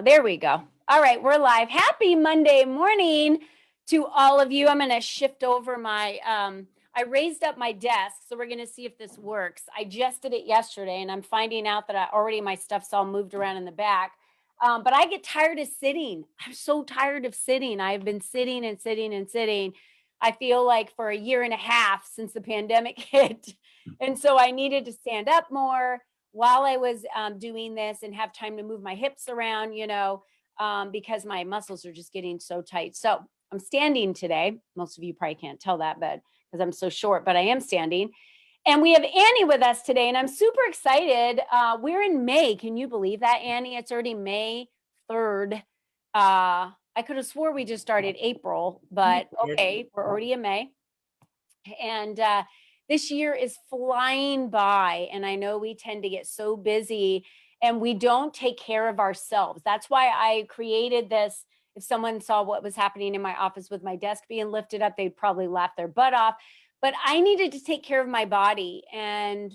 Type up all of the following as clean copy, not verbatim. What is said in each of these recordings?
There we go. All right, we're live. Happy Monday morning to all of you. I'm going to shift over my, I raised up my desk, so we're going to see if this works. I just did it yesterday, and I'm finding out that my stuff's all moved around in the back. But I get tired of sitting. I'm so tired of sitting. I've been sitting and sitting and sitting. I feel like for a year and a half since the pandemic hit. And so I needed to stand up more while I was doing this and have time to move my hips around, because my muscles are just getting so tight. So I'm standing today. Most of you probably can't tell that, but because I'm so short, but I am standing. And we have Annie with us today, and I'm super excited. We're in May. Can you believe that, Annie? It's already May 3rd. I could have swore we just started April, but okay, we're already in May. And this year is flying by, and I know we tend to get so busy and we don't take care of ourselves. That's why I created this. If someone saw what was happening in my office with my desk being lifted up, they'd probably laugh their butt off. But I needed to take care of my body. And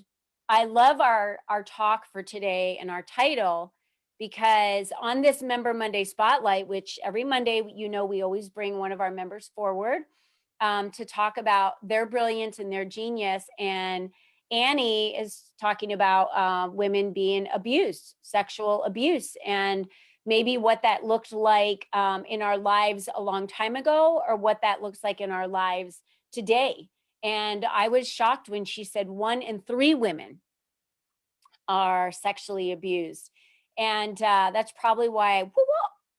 I love our talk for today and our title, because on this Member Monday Spotlight, which every Monday, we always bring one of our members forward to talk about their brilliance and their genius. And Annie is talking about women being abused, sexual abuse, and maybe what that looked like in our lives a long time ago, or what that looks like in our lives today. And I was shocked when she said 1 in 3 women are sexually abused. And that's probably why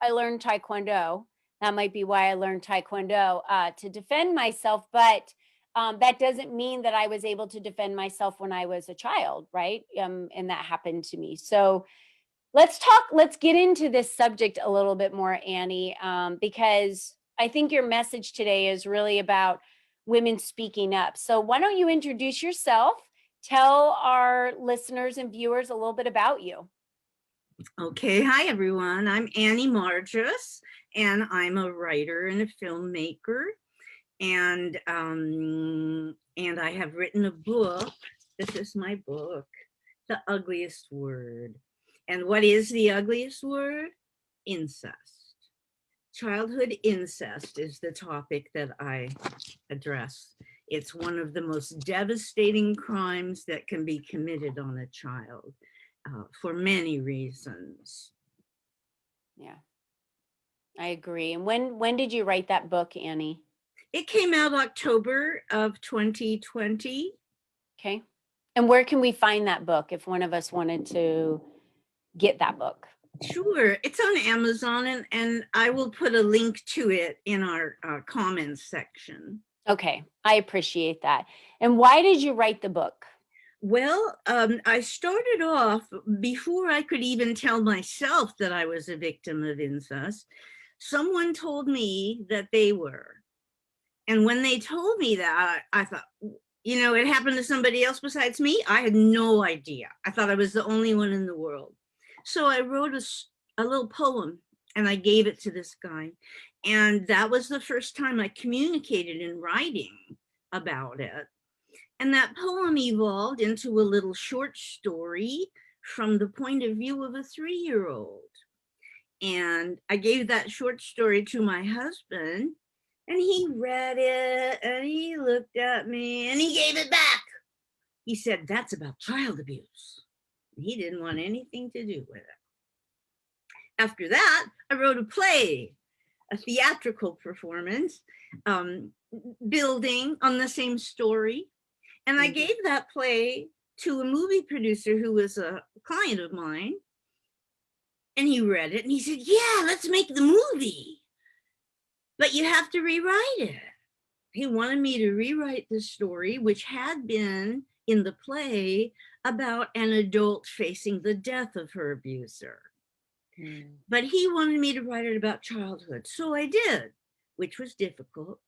I learned Taekwondo. That might be why I learned Taekwondo to defend myself. But that doesn't mean that I was able to defend myself when I was a child, right? And that happened to me. So let's get into this subject a little bit more, Annie, because I think your message today is really about women speaking up. So why don't you introduce yourself? Tell our listeners and viewers a little bit about you. Okay, hi everyone. I'm Annie Margis, and I'm a writer and a filmmaker, and I have written a book. This is my book, The Ugliest Word. And what is the ugliest word? Incest. Childhood incest is the topic that I address. It's one of the most devastating crimes that can be committed on a child. For many reasons. Yeah, I agree. And when did you write that book, Annie? It came out October of 2020. Okay. And where can we find that book if one of us wanted to get that book? Sure, it's on Amazon, and I will put a link to it in our comments section. Okay, I appreciate that. And why did you write the book? Well, I started off, before I could even tell myself that I was a victim of incest, someone told me that they were. And when they told me that, I thought, it happened to somebody else besides me. I had no idea. I thought I was the only one in the world. So I wrote a little poem, and I gave it to this guy. And that was the first time I communicated in writing about it. And that poem evolved into a little short story from the point of view of a 3-year-old. And I gave that short story to my husband, and he read it, and he looked at me, and he gave it back. He said, "That's about child abuse." He didn't want anything to do with it. After that, I wrote a play, a theatrical performance, building on the same story. And I gave that play to a movie producer who was a client of mine. And he read it and he said, "Yeah, let's make the movie. But you have to rewrite it." He wanted me to rewrite the story, which had been in the play about an adult facing the death of her abuser. But he wanted me to write it about childhood. So I did, which was difficult.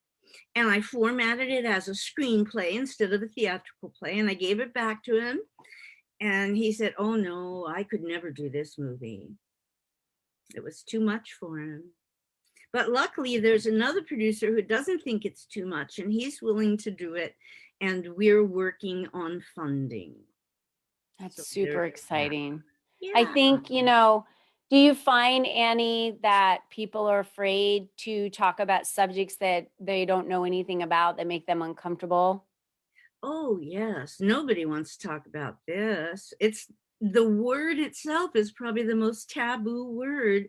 And I formatted it as a screenplay instead of a theatrical play. And I gave it back to him. And he said, "Oh no, I could never do this movie." It was too much for him. But luckily, there's another producer who doesn't think it's too much, and he's willing to do it. And we're working on funding. That's super exciting. Yeah. I think, Do you find, Annie, that people are afraid to talk about subjects that they don't know anything about that make them uncomfortable? Oh, yes. Nobody wants to talk about this. It's the word itself is probably the most taboo word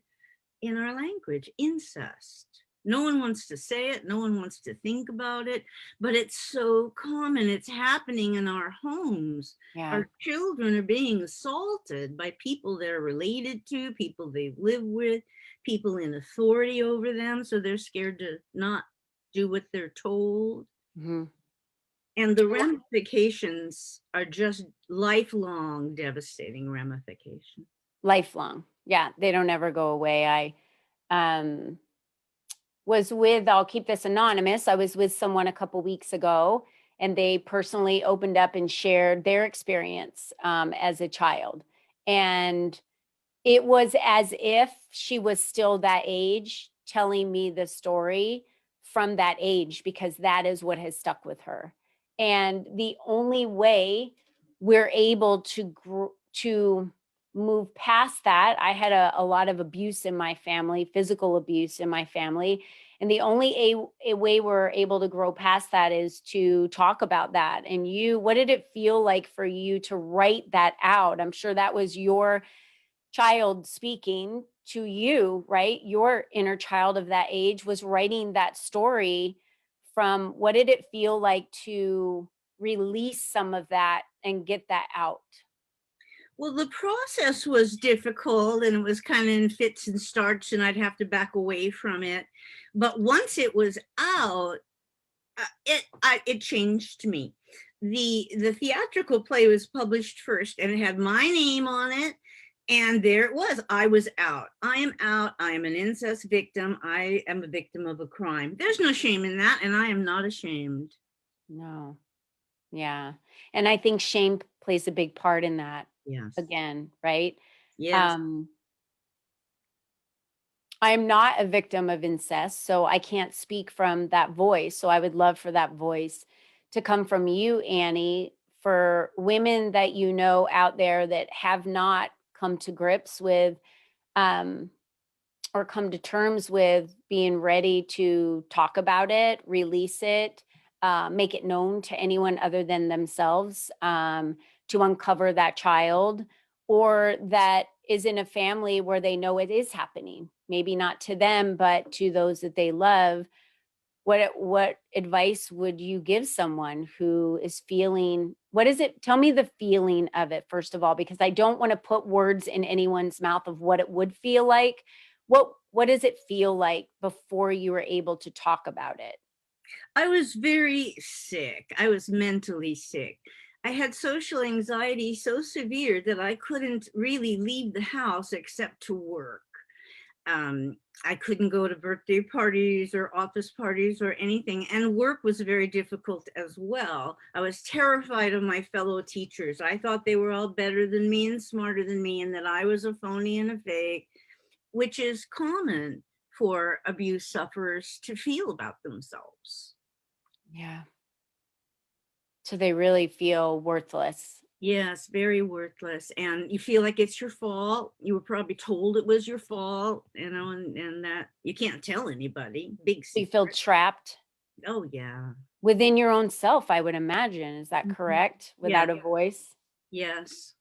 in our language, incest. No one wants to say it, no one wants to think about it, but it's so common. It's happening in our homes. Yeah. Our children are being assaulted by people they're related to, people they live with, people in authority over them. So they're scared to not do what they're told. Mhm. And the ramifications are just lifelong, devastating ramifications. Lifelong. Yeah, they don't ever go away. I um was with, I'll keep this anonymous. I was with someone a couple weeks ago, and they personally opened up and shared their experience as a child. And it was as if she was still that age telling me the story from that age, because that is what has stuck with her. And the only way we're able to move past that, I had a lot of abuse in my family, physical abuse in my family. And the only a way we're able to grow past that is to talk about that. And you, what did it feel like for you to write that out? I'm sure that was your child speaking to you, right? Your inner child of that age was writing that story from. What did it feel like to release some of that and get that out? Well, the process was difficult and it was kind of in fits and starts, and I'd have to back away from it. But once it was out, it changed me. The theatrical play was published first, and it had my name on it. And there it was. I was out. I am out. I am an incest victim. I am a victim of a crime. There's no shame in that, and I am not ashamed. No. Yeah. And I think shame plays a big part in that Yes. again, right? Yes. Um, I'm not a victim of incest, so I can't speak from that voice. So I would love for that voice to come from you, Annie, for women that you know out there that have not come to grips with um, or come to terms with being ready to talk about it, release it, make it known to anyone other than themselves, to uncover that child, or that is in a family where they know it is happening. Maybe not to them, but to those that they love. What advice would you give someone who is feeling, what is it? Tell me the feeling of it, first of all, because I don't want to put words in anyone's mouth of what it would feel like. What does it feel like before you were able to talk about it? I was very sick. I was mentally sick. I had social anxiety so severe that I couldn't really leave the house except to work. Um, I couldn't go to birthday parties or office parties or anything, and work was very difficult as well. I was terrified of my fellow teachers. I thought they were all better than me and smarter than me, and that I was a phony and a fake, which is common for abuse sufferers to feel about themselves. Yeah. So they really feel worthless. Yes, very worthless. And you feel like it's your fault. You were probably told it was your fault, and that you can't tell anybody. Big You feel secret. trapped Oh, yeah. within your own self, I would imagine. Is that Mhm. correct? Yeah, Without a voice? yes.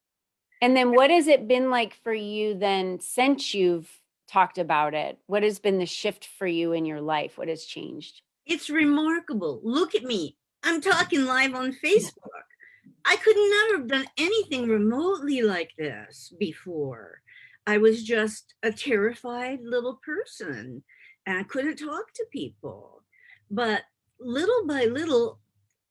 And then what has it been like for you then since you've talked about it? What has been the shift for you in your life? What has changed? It's remarkable. Look at me. I'm talking live on Facebook. I could never have done anything remotely like this before. I was just a terrified little person and I couldn't talk to people. But little by little,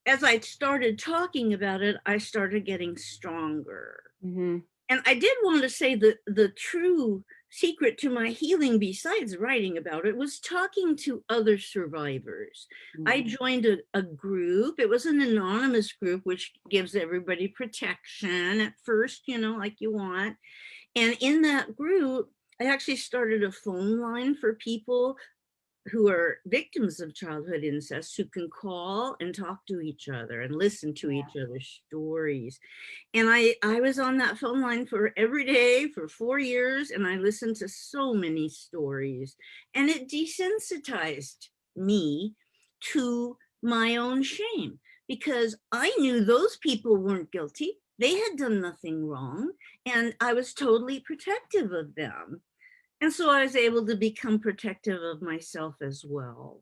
as I started talking about it, I started getting stronger. Mhm. And I did want to say that the true secret to my healing, besides writing about it, was talking to other survivors. I Mhm. joined a group. It was an anonymous group, which gives everybody protection at first, like you want. And in that group, I actually started a phone line for people who are victims of childhood incest who can call and talk to each other and listen to each other's stories. And I was on that phone line for every day for 4 years, and I listened to so many stories, and it desensitized me to my own shame because I knew those people weren't guilty. They had done nothing wrong, and I was totally protective of them. And so I was able to become protective of myself as well.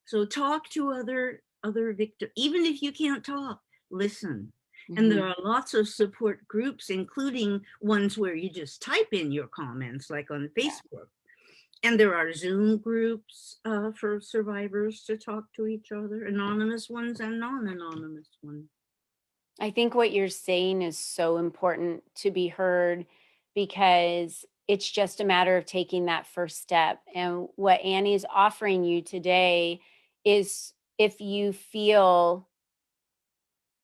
So talk to other victims, even if you can't talk, listen. And there are lots of support groups, including ones where you just type in your comments, like on Facebook. And there are Zoom groups for survivors to talk to each other, anonymous ones and non-anonymous ones. I think what you're saying is so important to be heard because it's just a matter of taking that first step. And what Annie's offering you today is if you feel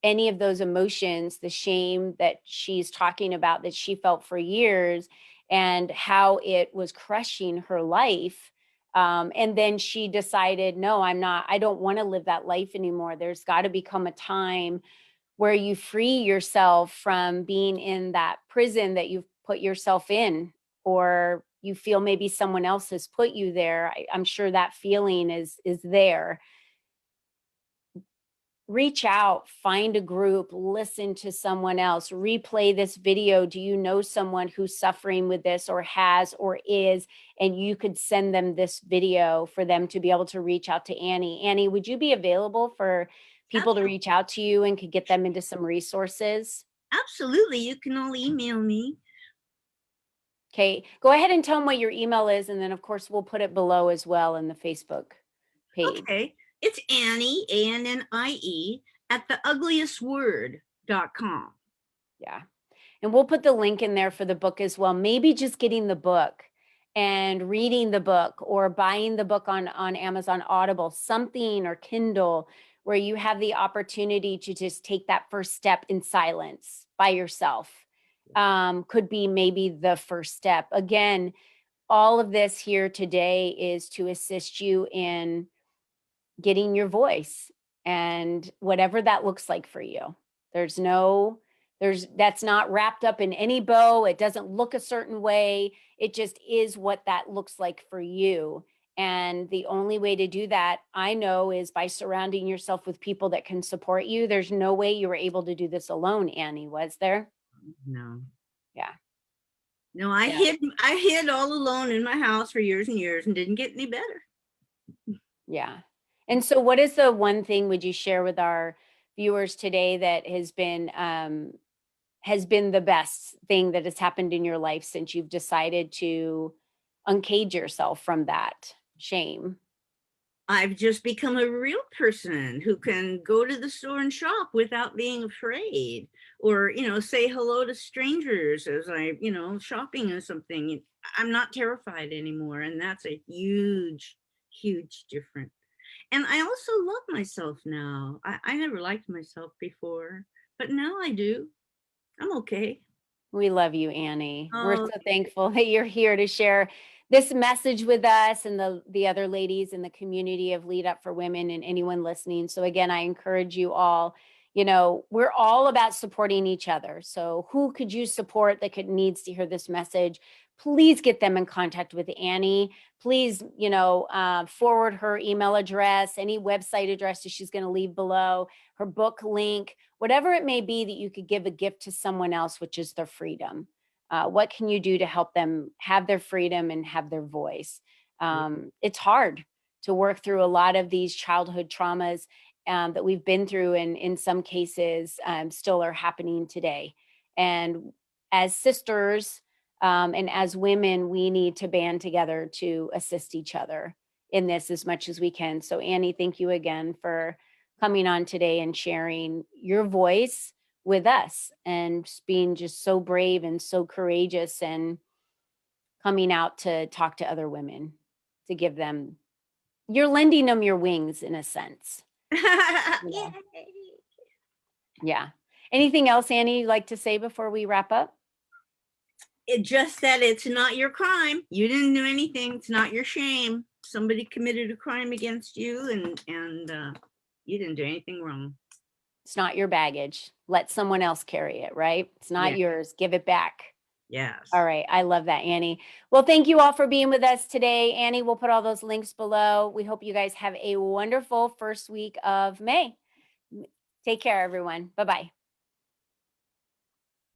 any of those emotions, the shame that she's talking about that she felt for years and how it was crushing her life. And then she decided, no, I don't want to live that life anymore. There's got to become a time where you free yourself from being in that prison that you've put yourself in, or you feel maybe someone else has put you there. I'm sure that feeling is there. Reach out, find a group, listen to someone else, replay this video. Do you know someone who's suffering with this or has or is? And you could send them this video for them to be able to reach out to Annie. Annie, would you be available for people to reach out to you and could get them into some resources? Absolutely. You can all email me. Okay, go ahead and tell them what your email is. And then, of course, we'll put it below as well in the Facebook page. Okay. It's Annie, ANNIE, at theugliestword.com. Yeah. And we'll put the link in there for the book as well. Maybe just getting the book and reading the book or buying the book on Amazon Audible, something, or Kindle, where you have the opportunity to just take that first step in silence by yourself. Could be maybe the first step. Again, all of this here today is to assist you in getting your voice and whatever that looks like for you. That's not wrapped up in any bow. It doesn't look a certain way. It just is what that looks like for you. And the only way to do that, I know, is by surrounding yourself with people that can support you. There's no way you were able to do this alone, Annie, was there? No. Yeah. No, I hid all alone in my house for years and years and didn't get any better. Yeah. And so what is the one thing would you share with our viewers today that has been the best thing that has happened in your life since you've decided to uncage yourself from that shame? I've just become a real person who can go to the store and shop without being afraid, or, say hello to strangers as shopping or something. I'm not terrified anymore. And that's a huge, huge difference. And I also love myself now. I never liked myself before, but now I do. I'm okay. We love you, Annie. We're Oh, so thankful that you're here to share this message with us and the other ladies in the community of Lead Up for Women and anyone listening. So again, I encourage you all, we're all about supporting each other. So who could you support that needs to hear this message? Please get them in contact with Annie. Please, forward her email address, any website address that she's going to leave below, her book link, whatever it may be that you could give a gift to someone else, which is their freedom. What can you do to help them have their freedom and have their voice? It's hard to work through a lot of these childhood traumas that we've been through, and in some cases still are happening today. And as sisters and as women, we need to band together to assist each other in this as much as we can. So Annie, thank you again for coming on today and sharing your voice with us and being just so brave and so courageous and coming out to talk to other women, to give them, you're lending them your wings in a sense. Yeah. Yeah. Anything else, Annie, you'd like to say before we wrap up? It just that it's not your crime. You didn't do anything. It's not your shame. somebody committed a crime against you and you didn't do anything wrong. It's not your baggage. Let someone else carry it, right? It's not Yeah. yours. Give it back. Yes. All right. I love that, Annie. Well, thank you all for being with us today. Annie, we'll put all those links below. We hope you guys have a wonderful first week of May. Take care, everyone. Bye-bye.